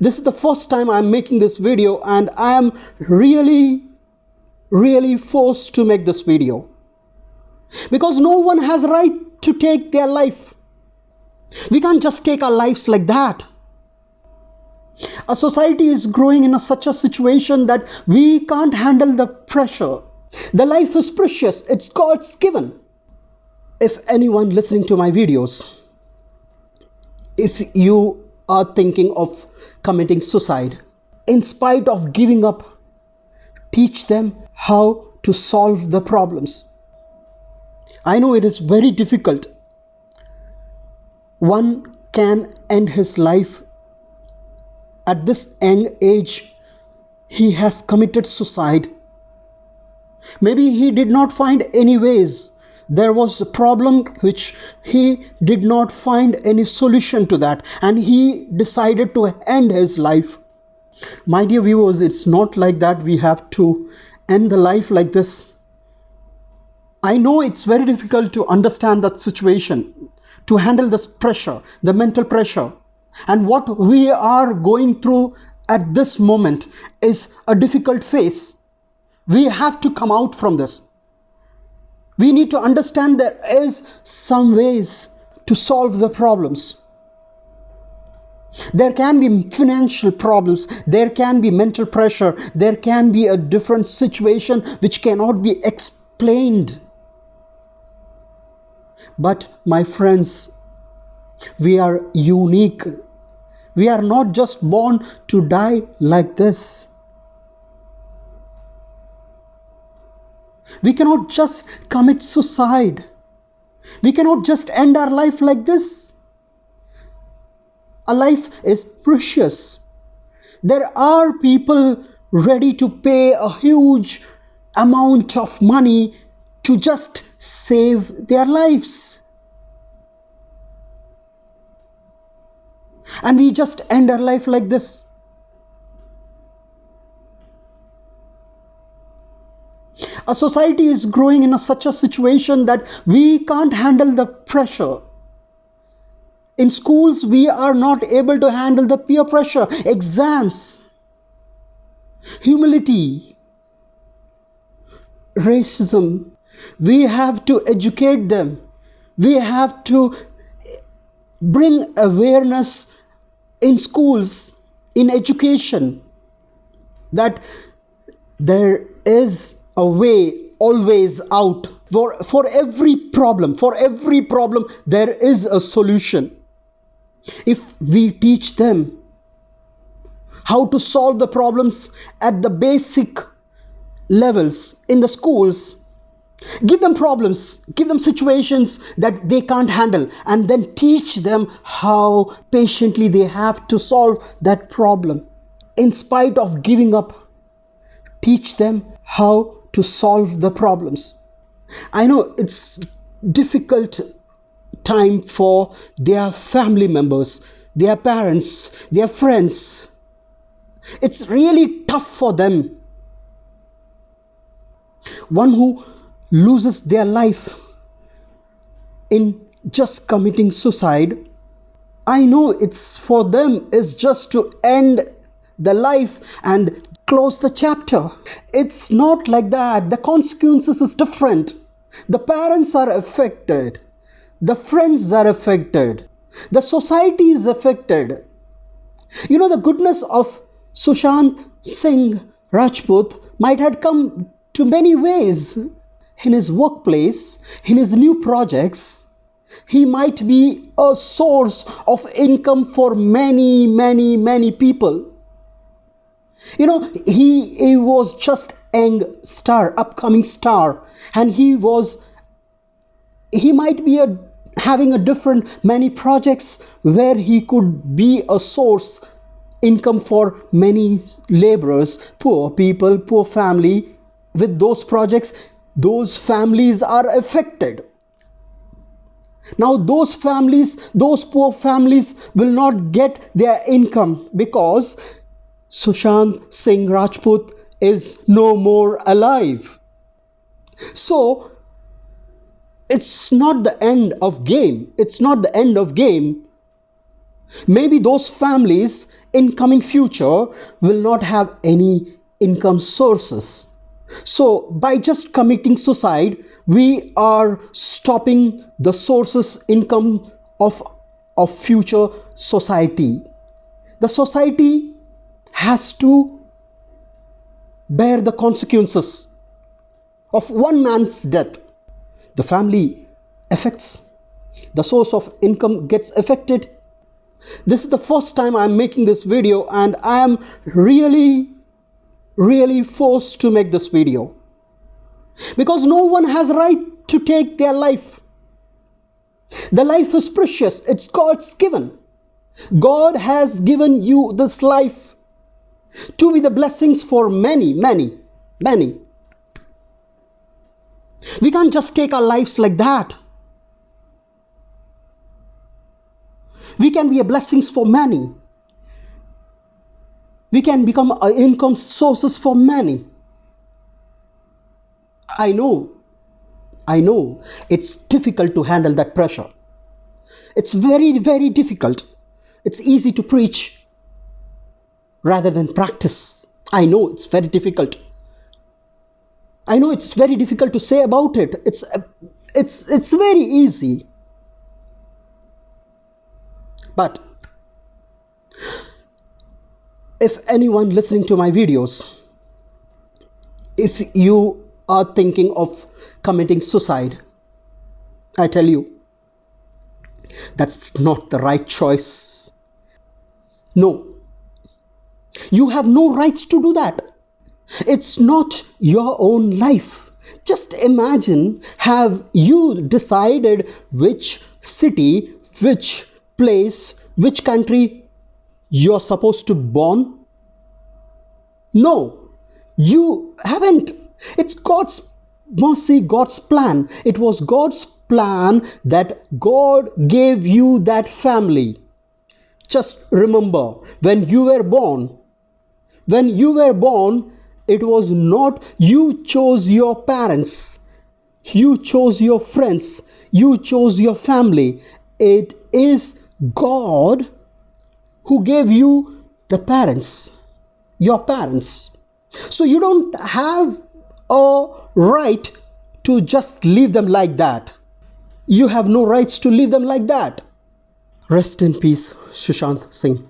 This is the first time I'm making this video, and I am really forced to make this video because no one has right to take their life. We can't just take our lives like that. A society is growing in such a situation that we can't handle the pressure. The life is precious, it's God's given. If anyone listening to my videos, if you are thinking of committing suicide, in spite of giving up, teach them how to solve the problems. I know it is very difficult. One can end his life at this young age. He has committed suicide. Maybe he did not find any ways. There was a problem which he did not find any solution to that, and he decided to end his life. My dear viewers, it's not like that we have to end the life like this. I know it's very difficult to understand that situation, to handle this pressure, the mental pressure. And what we are going through at this moment is a difficult phase. We have to come out from this. We need to understand there is some ways to solve the problems. There can be financial problems, there can be mental pressure, there can be a different situation which cannot be explained. But my friends, we are unique. We are not just born to die like this. We cannot just commit suicide. We cannot just end our life like this. A life is precious. There are people ready to pay a huge amount of money to just save their lives. And we just end our life like this. A society is growing in such a situation that we can't handle the pressure. In schools, we are not able to handle the peer pressure, exams, humility, racism. We have to educate them. We have to bring awareness in schools, in education, that there is a way always out. For every problem there is a solution. If we teach them how to solve the problems at the basic levels in the schools, give them problems, give them situations that they can't handle, and then teach them how patiently they have to solve that problem. In spite of giving up, teach them how to solve the problems. I know it's difficult time for their family members, their parents, their friends. It's really tough for them. One who loses their life in just committing suicide, I know it's for them is just to end the life and close the chapter. It's not like that. The consequences is different. The parents are affected. The friends are affected. The society is affected. You know, the goodness of Sushant Singh Rajput might have come to many ways. In his workplace, in his new projects, he might be a source of income for many people. You know, he was just young star, upcoming star, and he might be having a different many projects where he could be a source income for many laborers, poor people, poor family. With those projects, those families are affected. Now those families, those poor families will not get their income because Sushant Singh Rajput is no more alive. So it's not the end of game. It's not the end of game. Maybe those families in coming future will not have any income sources. So by just committing suicide, we are stopping the sources income of future society. The society has to bear the consequences of one man's death. The family affects, the source of income gets affected. This is the first time I'm making this video, and I am really forced to make this video, because no one has a right to take their life. The life is precious. It's God's given. God has given you this life to be the blessings for many. We can't just take our lives like that. We can be a blessings for many. We can become income sources for many. I know it's difficult to handle that pressure. It's very difficult. It's easy to preach rather than practice. I know it's very difficult. I know it's very difficult to say about it. It's very easy. But if anyone listening to my videos, if you are thinking of committing suicide, I tell you, that's not the right choice. No, you have no rights to do that. It's not your own life. Just imagine, have you decided which city, which place, which country you're supposed to born? No, you haven't. It's God's mercy, God's plan. It was God's plan that God gave you that family. Just remember, when you were born, it was not you chose your parents, you chose your friends, you chose your family. It is God who gave you the parents, your parents. So you don't have a right to just leave them like that. You have no rights to leave them like that. Rest in peace, Sushant Singh.